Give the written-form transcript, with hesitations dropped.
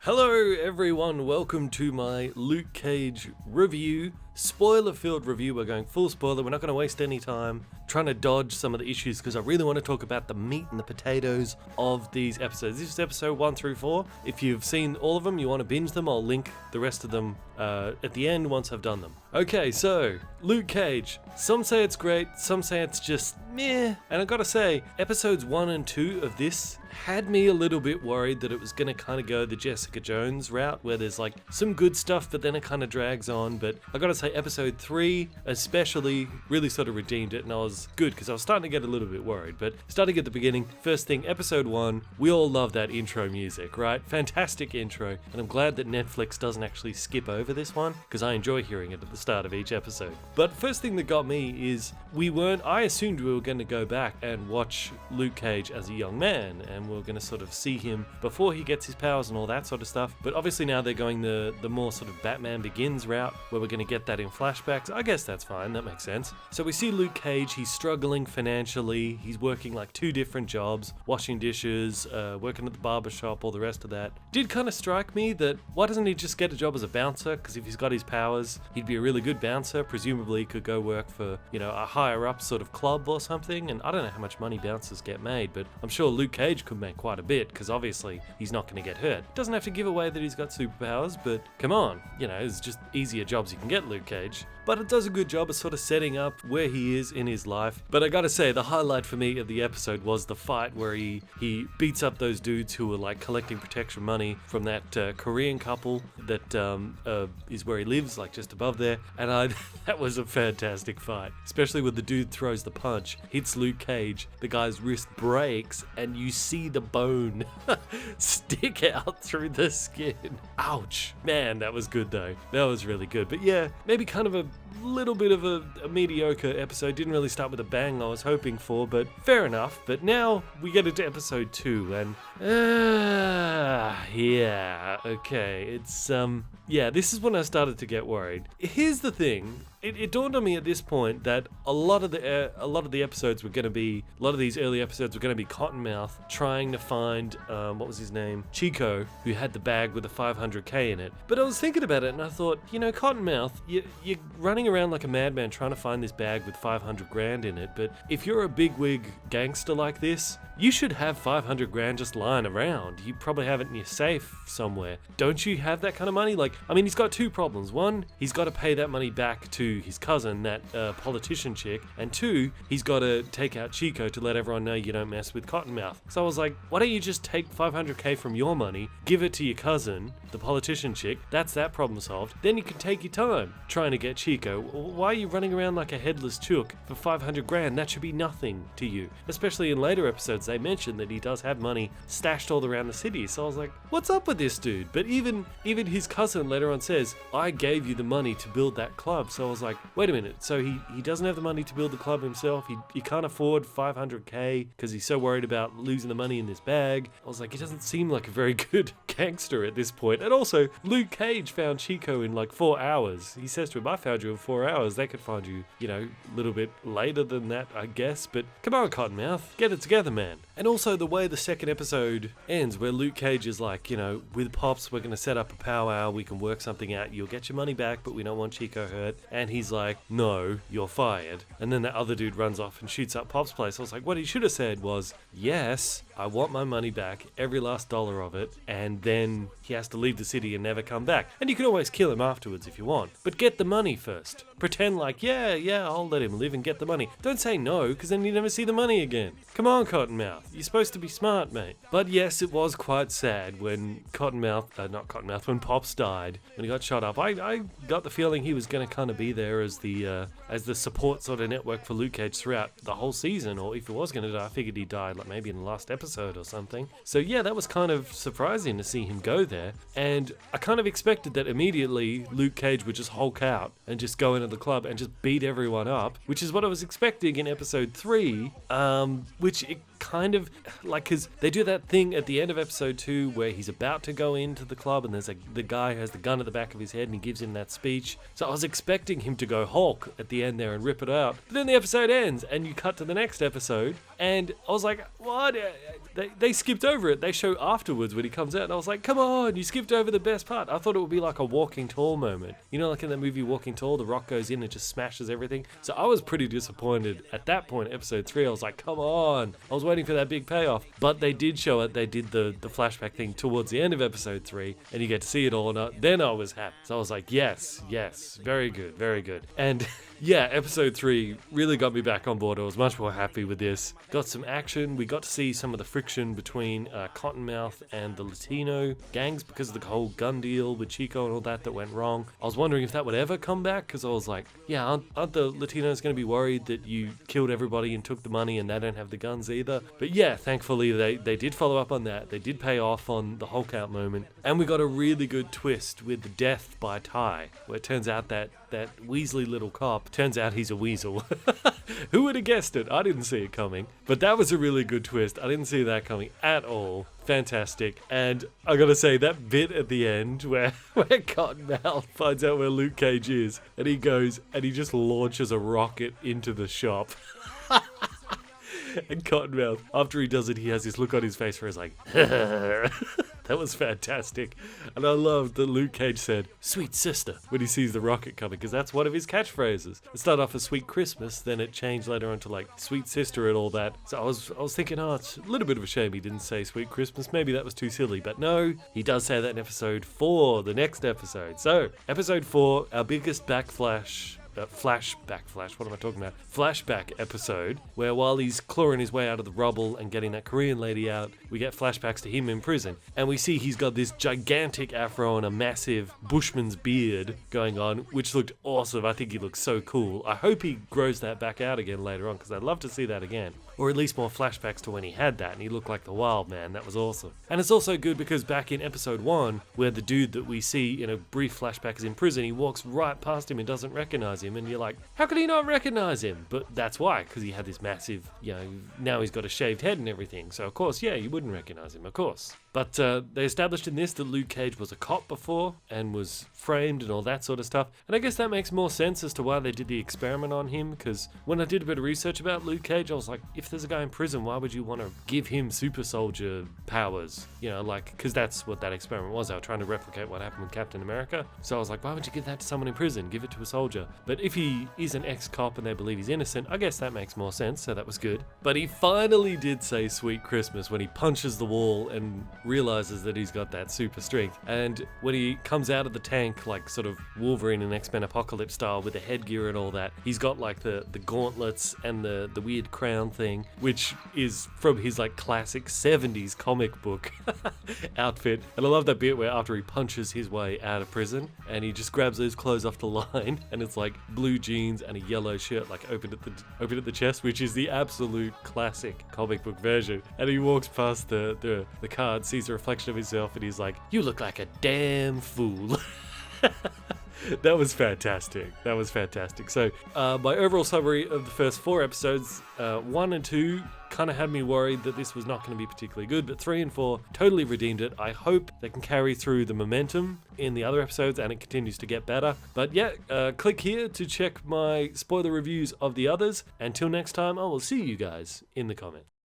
Hello everyone, welcome to my Luke Cage review, spoiler-filled review. We're going full spoiler, we're not going to waste any time trying to dodge some of the issues because I really want to talk about the meat and the potatoes of these episodes. This is episode 1 through 4. If you've seen all of them, you want to binge them, I'll link the rest of them at the end once I've done them. Okay, so, Luke Cage. Some say it's great, some say it's just meh. And I gotta say, episodes 1 and 2 of this had me a little bit worried that it was going to kind of go the Jessica Jones route where there's like some good stuff but then it kind of drags on. But I gotta say episode 3 especially really sort of redeemed it, and I was good because I was starting to get a little bit worried. But starting at the beginning, first thing, episode 1, we all love that intro music, right? Fantastic intro, and I'm glad that Netflix doesn't actually skip over this one because I enjoy hearing it at the start of each episode. But first thing that got me is I assumed we were going to go back and watch Luke Cage as a young man, and we're going to sort of see him before he gets his powers and all that sort of stuff. But obviously now they're going the more sort of Batman Begins route where we're going to get that in flashbacks. I guess that's fine, that makes sense. So we see Luke Cage, he's struggling financially, he's working like 2 different jobs, washing dishes, working at the barber shop, all the rest of that. Did kind of strike me that why doesn't he just get a job as a bouncer? Because if he's got his powers, he'd be a really good bouncer. Presumably he could go work for, a higher up sort of club or something. And I don't know how much money bouncers get made, but I'm sure Luke Cage could make quite a bit because obviously he's not going to get hurt. Doesn't have to give away that he's got superpowers, but come on, it's just easier jobs you can get, Luke Cage. But it does a good job of sort of setting up where he is in his life. But I gotta say, the highlight for me of the episode was the fight where he beats up those dudes who were like collecting protection money from that Korean couple that is where he lives, like just above there. And that was a fantastic fight, especially when the dude throws the punch, hits Luke Cage, the guy's wrist breaks, and you see the bone stick out through the skin. Ouch. Man, that was good though. That was really good. But yeah, maybe kind of a little bit of a mediocre episode. Didn't really start with a bang I was hoping for, but fair enough. But now we get into episode 2 and this is when I started to get worried. Here's the thing. It dawned on me at this point that a lot of the episodes were going to be, a lot of these early episodes were going to be Cottonmouth trying to find, what was his name? Chico, who had the bag with the 500k in it. But I was thinking about it and I thought, Cottonmouth, you're running around like a madman trying to find this bag with 500 grand in it. But if you're a bigwig gangster like this, you should have 500 grand just lying around. You probably have it in your safe somewhere. Don't you have that kind of money? He's got 2 problems. 1, he's got to pay that money back to his cousin, that politician chick. And 2, he's got to take out Chico to let everyone know you don't mess with Cottonmouth. So I was like, why don't you just take 500k from your money, give it to your cousin, the politician chick, that's that problem solved. Then you can take your time trying to get Chico. Why are you running around like a headless chook for 500 grand? That should be nothing to you. Especially in later episodes, they mentioned that he does have money stashed all around the city. So I was like, what's up with this dude? But even his cousin later on says, I gave you the money to build that club. So I was like, wait a minute. So he doesn't have the money to build the club himself. He can't afford 500k because he's so worried about losing the money in this bag. I was like, he doesn't seem like a very good gangster at this point. And also, Luke Cage found Chico in like 4 hours. He says to him, I found you in 4 hours. They could find you, a little bit later than that, I guess. But come on, Cottonmouth, get it together, man. And also the way the second episode ends, where Luke Cage is like, with Pops, we're going to set up a powwow. We can work something out. You'll get your money back, but we don't want Chico hurt. And he's like, no, you're fired. And then that other dude runs off and shoots up Pop's place. I was like, what he should have said was, yes, I want my money back, every last dollar of it, and then he has to leave the city and never come back. And you can always kill him afterwards if you want, but get the money first. Pretend like, yeah, I'll let him live and get the money. Don't say no, because then you never see the money again. Come on, Cottonmouth, you're supposed to be smart, mate. But yes, it was quite sad when when Pops died, when he got shot up. I got the feeling he was going to kind of be there as the support sort of network for Luke Cage throughout the whole season, or if he was going to die, I figured he died like maybe in the last episode or something. So yeah, that was kind of surprising to see him go there, and I kind of expected that immediately Luke Cage would just Hulk out and just go into the club and just beat everyone up, which is what I was expecting in episode 3, which it kind of like, because they do that thing at the end of episode 2 where he's about to go into the club and there's the guy who has the gun at the back of his head and he gives him that speech. So I was expecting him to go Hulk at the end there and rip it out. But then the episode ends and you cut to the next episode and I was like, what? They skipped over it. They show afterwards when he comes out and I was like, come on, you skipped over the best part. I thought it would be like a Walking Tall moment. You know, like in that movie Walking Tall, The Rock goes in and just smashes everything. So I was pretty disappointed at that point, episode 3. I was like, come on. I was waiting for that big payoff. But they did show it. They did the flashback thing towards the end of episode 3 and you get to see it all. And then I was happy. So I was like, yes, very good, very good. And yeah, episode 3 really got me back on board. I was much more happy with this. Got some action. We got to see some of the friction between Cottonmouth and the Latino gangs because of the whole gun deal with Chico and all that went wrong. I was wondering if that would ever come back because I was like, yeah, aren't the Latinos going to be worried that you killed everybody and took the money and they don't have the guns either? But yeah, thankfully they did follow up on that. They did pay off on the Hulk out moment. And we got a really good twist with the death by Ty, where it turns out that Weasley little cop, turns out he's a weasel. Who would have guessed it? I didn't see it coming. But that was a really good twist. I didn't see that coming at all. Fantastic. And I gotta say, that bit at the end where Cottonmouth finds out where Luke Cage is and he goes and he just launches a rocket into the shop. And Cottonmouth, after he does it, he has this look on his face where he's like, that was fantastic. And I loved that Luke Cage said, sweet sister, when he sees the rocket coming, because that's one of his catchphrases. It started off as Sweet Christmas, then it changed later on to like Sweet Sister and all that. So I was thinking, it's a little bit of a shame he didn't say Sweet Christmas. Maybe that was too silly. But no, he does say that in episode 4, the next episode. So, episode 4, our biggest flashback episode, where while he's clawing his way out of the rubble and getting that Korean lady out, we get flashbacks to him in prison. And we see he's got this gigantic afro and a massive bushman's beard going on, which looked awesome. I think he looks so cool. I hope he grows that back out again later on, because I'd love to see that again. Or at least more flashbacks to when he had that and he looked like the wild man. That was awesome. And it's also good because back in episode 1, where the dude that we see in a brief flashback is in prison, he walks right past him and doesn't recognize him. And you're like, how could he not recognize him? But that's why, because he had this massive, now he's got a shaved head and everything. So of course, yeah, you wouldn't recognize him, of course. But they established in this that Luke Cage was a cop before and was framed and all that sort of stuff. And I guess that makes more sense as to why they did the experiment on him, because when I did a bit of research about Luke Cage, I was like, if there's a guy in prison, why would you want to give him super soldier powers? Because that's what that experiment was. They were trying to replicate what happened with Captain America. So I was like, why would you give that to someone in prison? Give it to a soldier. But if he is an ex-cop and they believe he's innocent, I guess that makes more sense, so that was good. But he finally did say Sweet Christmas when he punches the wall and realizes that he's got that super strength. And when he comes out of the tank, like sort of Wolverine and X-Men Apocalypse style with the headgear and all that, he's got like the gauntlets and the weird crown thing, which is from his like classic 70s comic book outfit. And I love that bit where after he punches his way out of prison and he just grabs those clothes off the line and it's like blue jeans and a yellow shirt like open at the chest, which is the absolute classic comic book version. And he walks past the car and sees a reflection of himself and he's like, you look like a damn fool. That was fantastic. So my overall summary of the first 4 episodes, 1 and 2 kind of had me worried that this was not going to be particularly good, but 3 and 4 totally redeemed it. I hope they can carry through the momentum in the other episodes and it continues to get better. But yeah, click here to check my spoiler reviews of the others. Until next time, I will see you guys in the comments.